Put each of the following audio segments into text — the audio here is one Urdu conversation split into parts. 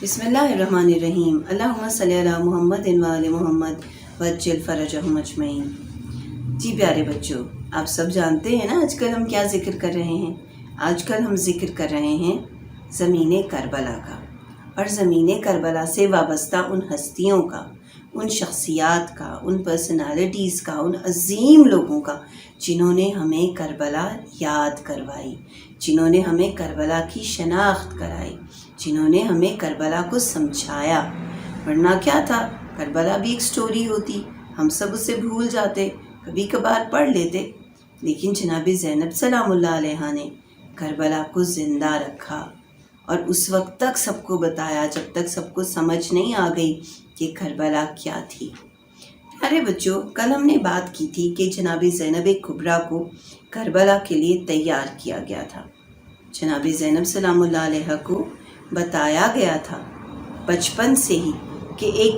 بسم اللہ الرحمن الرحیم اللہم صلی علی محمد و آل محمد وعجل فرجہم اجمعین۔ جی پیارے بچوں، آپ سب جانتے ہیں نا آج کل ہم کیا ذکر کر رہے ہیں؟ آج کل ہم ذکر کر رہے ہیں زمین کربلا کا، اور زمین کربلا سے وابستہ ان ہستیوں کا، ان شخصیات کا، ان پرسنالٹیز کا، ان عظیم لوگوں کا جنہوں نے ہمیں کربلا یاد کروائی، جنہوں نے ہمیں کربلا کی شناخت کرائی، جنہوں نے ہمیں کربلا کو سمجھایا۔ ورنہ کیا تھا، کربلا بھی ایک سٹوری ہوتی، ہم سب اسے بھول جاتے، کبھی کبھار پڑھ لیتے، لیکن جناب زینب سلام اللہ علیہا نے کربلا کو زندہ رکھا اور اس وقت تک سب کو بتایا جب تک سب کو سمجھ نہیں آ گئی کہ کربلا کیا تھی۔ پیارے بچوں، کل ہم نے بات کی تھی کہ جناب زینب کبریٰ کو کربلا کے لیے تیار کیا گیا تھا۔ جناب زینب سلام اللہ علیہا کو بتایا گیا تھا بچپن سے ہی کہ ایک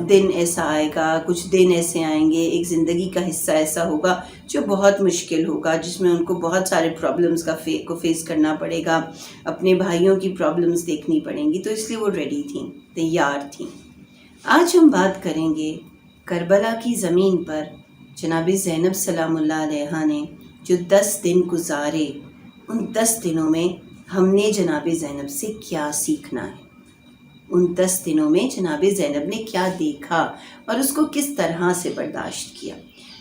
دن ایسا آئے گا، کچھ دن ایسے آئیں گے، ایک زندگی کا حصہ ایسا ہوگا جو بہت مشکل ہوگا، جس میں ان کو بہت سارے پرابلمز کو فیس کرنا پڑے گا، اپنے بھائیوں کی پرابلمز دیکھنی پڑیں گی، تو اس لیے وہ ریڈی تھیں، تیار تھیں۔ آج ہم بات کریں گے کربلا کی زمین پر جناب زینب سلام اللہ علیہا نے جو 10 دن گزارے، ان 10 دنوں میں ہم نے جناب زینب سے کیا سیکھنا ہے، ان 10 دنوں میں جناب زینب نے کیا دیکھا اور اس کو کس طرح سے برداشت کیا۔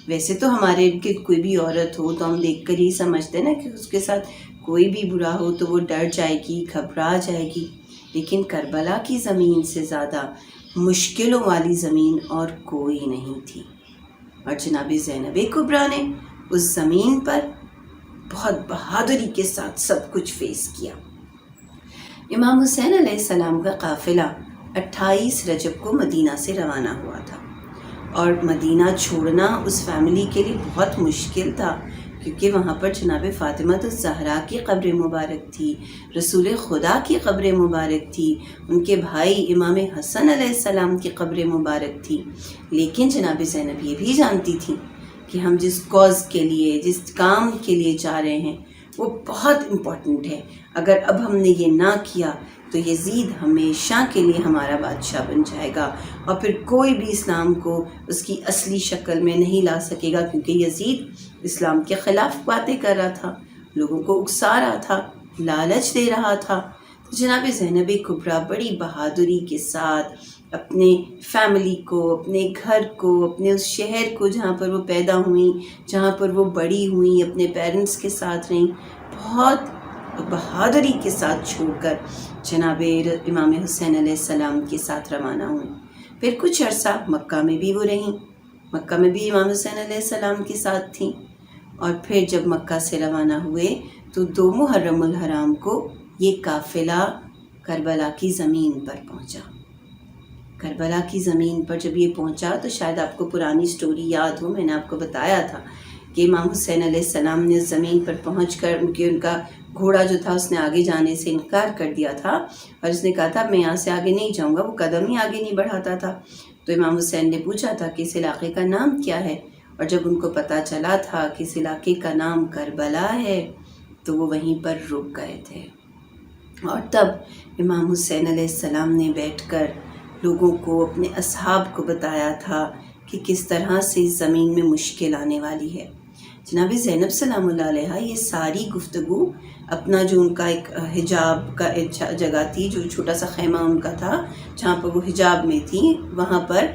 ویسے تو ہمارے کہ کوئی بھی عورت ہو تو ہم دیکھ کر ہی سمجھتے ہیں نا کہ اس کے ساتھ کوئی بھی برا ہو تو وہ ڈر جائے گی، گھبرا جائے گی، لیکن کربلا کی زمین سے زیادہ مشکلوں والی زمین اور کوئی نہیں تھی، اور جناب زینب کبریٰ نے اس زمین پر بہت بہادری کے ساتھ سب کچھ فیس کیا۔ امام حسین علیہ السلام کا قافلہ 28 رجب کو مدینہ سے روانہ ہوا تھا، اور مدینہ چھوڑنا اس فیملی کے لیے بہت مشکل تھا، کیونکہ وہاں پر جناب فاطمہ الزہرا کی قبر مبارک تھی، رسول خدا کی قبر مبارک تھی، ان کے بھائی امام حسن علیہ السلام کی قبر مبارک تھی۔ لیکن جناب زینب یہ بھی جانتی تھی کہ ہم جس کاز کے لیے، جس کام کے لیے جا رہے ہیں وہ بہت امپورٹنٹ ہے، اگر اب ہم نے یہ نہ کیا تو یزید ہمیشہ کے لیے ہمارا بادشاہ بن جائے گا، اور پھر کوئی بھی اسلام کو اس کی اصلی شکل میں نہیں لا سکے گا، کیونکہ یزید اسلام کے خلاف باتیں کر رہا تھا، لوگوں کو اکسا رہا تھا، لالچ دے رہا تھا۔ تو جناب زینب کبریٰ بڑی بہادری کے ساتھ اپنے فیملی کو، اپنے گھر کو، اپنے اس شہر کو جہاں پر وہ پیدا ہوئیں، جہاں پر وہ بڑی ہوئیں، اپنے پیرنٹس کے ساتھ رہیں، بہت بہادری کے ساتھ چھوڑ کر جناب امام حسین علیہ السلام کے ساتھ روانہ ہوئیں۔ پھر کچھ عرصہ مکہ میں بھی وہ رہیں، مکہ میں بھی امام حسین علیہ السلام کے ساتھ تھیں، اور پھر جب مکہ سے روانہ ہوئے تو 2 محرم الحرام کو یہ قافلہ کربلا کی زمین پر پہنچا۔ کربلا کی زمین پر جب یہ پہنچا تو شاید آپ کو پرانی سٹوری یاد ہو، میں نے آپ کو بتایا تھا کہ امام حسین علیہ السلام نے زمین پر پہنچ کر ان کا گھوڑا جو تھا اس نے آگے جانے سے انکار کر دیا تھا، اور اس نے کہا تھا میں یہاں سے آگے نہیں جاؤں گا، وہ قدم ہی آگے نہیں بڑھاتا تھا۔ تو امام حسین نے پوچھا تھا کہ اس علاقے کا نام کیا ہے، اور جب ان کو پتہ چلا تھا کہ اس علاقے کا نام کربلا ہے تو وہ وہیں پر رک گئے تھے، اور تب امام حسین علیہ السلام نے بیٹھ کر لوگوں کو، اپنے اصحاب کو بتایا تھا کہ کس طرح سے اس زمین میں مشکل آنے والی ہے۔ جناب زینب سلام اللہ علیہا یہ ساری گفتگو اپنا جو ان کا ایک حجاب کا جگہ تھی، جو چھوٹا سا خیمہ ان کا تھا جہاں پر وہ حجاب میں تھیں، وہاں پر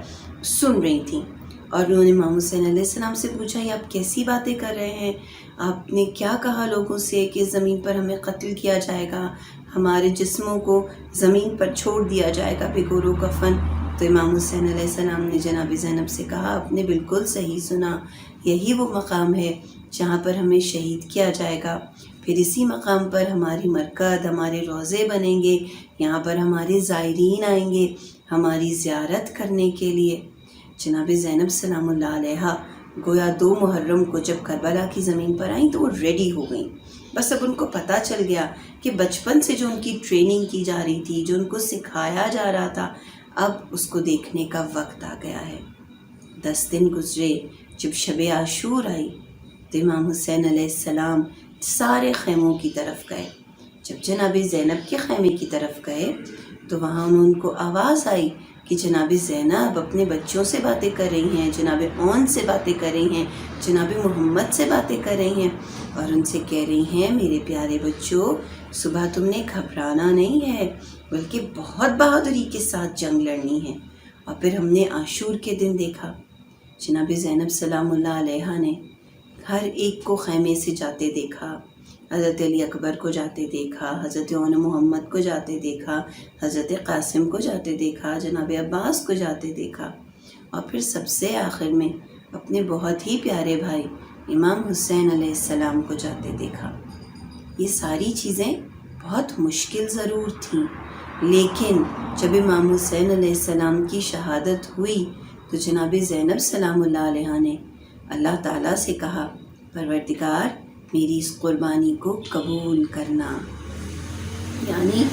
سن رہی تھیں، اور انہوں نے امام حسین علیہ السلام سے پوچھا یہ آپ کیسی باتیں کر رہے ہیں، آپ نے کیا کہا لوگوں سے کہ زمین پر ہمیں قتل کیا جائے گا، ہمارے جسموں کو زمین پر چھوڑ دیا جائے گا بغور و کفن؟ تو امام حسین علیہ السلام نے جناب زینب سے کہا آپ نے بالکل صحیح سنا، یہی وہ مقام ہے جہاں پر ہمیں شہید کیا جائے گا، پھر اسی مقام پر ہماری مرکز، ہمارے روضے بنیں گے، یہاں پر ہمارے زائرین آئیں گے ہماری زیارت کرنے کے لیے۔ جناب زینب سلام اللہ علیہا گویا 2 محرم کو جب کربلا کی زمین پر آئیں تو وہ ریڈی ہو گئیں، بس اب ان کو پتہ چل گیا کہ بچپن سے جو ان کی ٹریننگ کی جا رہی تھی، جو ان کو سکھایا جا رہا تھا، اب اس کو دیکھنے کا وقت آ گیا ہے۔ 10 دن گزرے، جب شب عاشور آئی تو امام حسین علیہ السلام سارے خیموں کی طرف گئے۔ جب جناب زینب کے خیمے کی طرف گئے تو وہاں ان کو آواز آئی کہ جناب زینب اپنے بچوں سے باتیں کر رہی ہیں، جناب اون سے باتیں کر رہی ہیں، جناب محمد سے باتیں کر رہی ہیں، اور ان سے کہہ رہی ہیں میرے پیارے بچوں، صبح تم نے گھبرانا نہیں ہے بلکہ بہت بہادری کے ساتھ جنگ لڑنی ہے۔ اور پھر ہم نے عاشور کے دن دیکھا جناب زینب سلام اللہ علیہا نے ہر ایک کو خیمے سے جاتے دیکھا، حضرت علی اکبر کو جاتے دیکھا، حضرت اون محمد کو جاتے دیکھا، حضرت قاسم کو جاتے دیکھا، جناب عباس کو جاتے دیکھا، اور پھر سب سے آخر میں اپنے بہت ہی پیارے بھائی امام حسین علیہ السلام کو جاتے دیکھا۔ یہ ساری چیزیں بہت مشکل ضرور تھیں، لیکن جب امام حسین علیہ السلام کی شہادت ہوئی تو جناب زینب سلام اللہ علیہا نے اللہ تعالیٰ سے کہا پروردگار میری اس قربانی کو قبول کرنا، یعنی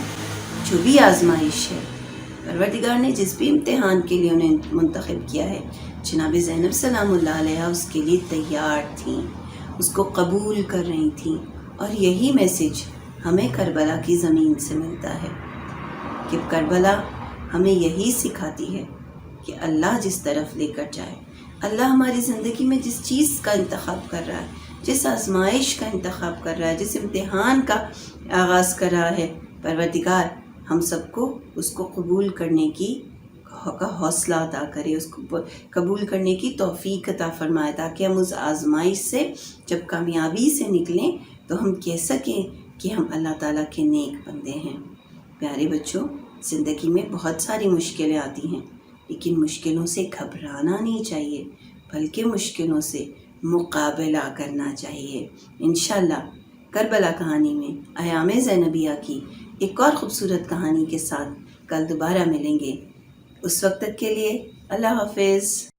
جو بھی آزمائش ہے، پروردگار نے جس بھی امتحان کے لیے انہیں منتخب کیا ہے، جناب زینب سلام اللہ علیہا اس کے لیے تیار تھیں، اس کو قبول کر رہی تھیں۔ اور یہی میسج ہمیں کربلا کی زمین سے ملتا ہے کہ کربلا ہمیں یہی سکھاتی ہے کہ اللہ جس طرف لے کر جائے، اللہ ہماری زندگی میں جس چیز کا انتخاب کر رہا ہے، جس آزمائش کا انتخاب کر رہا ہے، جس امتحان کا آغاز کر رہا ہے، پروردگار ہم سب کو اس کو قبول کرنے کا حوصلہ عطا کرے، اس کو قبول کرنے کی توفیق عطا فرمائے، تاکہ ہم اس آزمائش سے جب کامیابی سے نکلیں تو ہم کہہ سکیں کہ ہم اللہ تعالیٰ کے نیک بندے ہیں۔ پیارے بچوں، زندگی میں بہت ساری مشکلیں آتی ہیں، لیکن مشکلوں سے گھبرانا نہیں چاہیے، بلکہ مشکلوں سے مقابلہ کرنا چاہیے۔ انشاءاللہ کربلا کہانی میں ایام زینبیہ کی ایک اور خوبصورت کہانی کے ساتھ کل دوبارہ ملیں گے۔ اس وقت تک کے لیے اللہ حافظ۔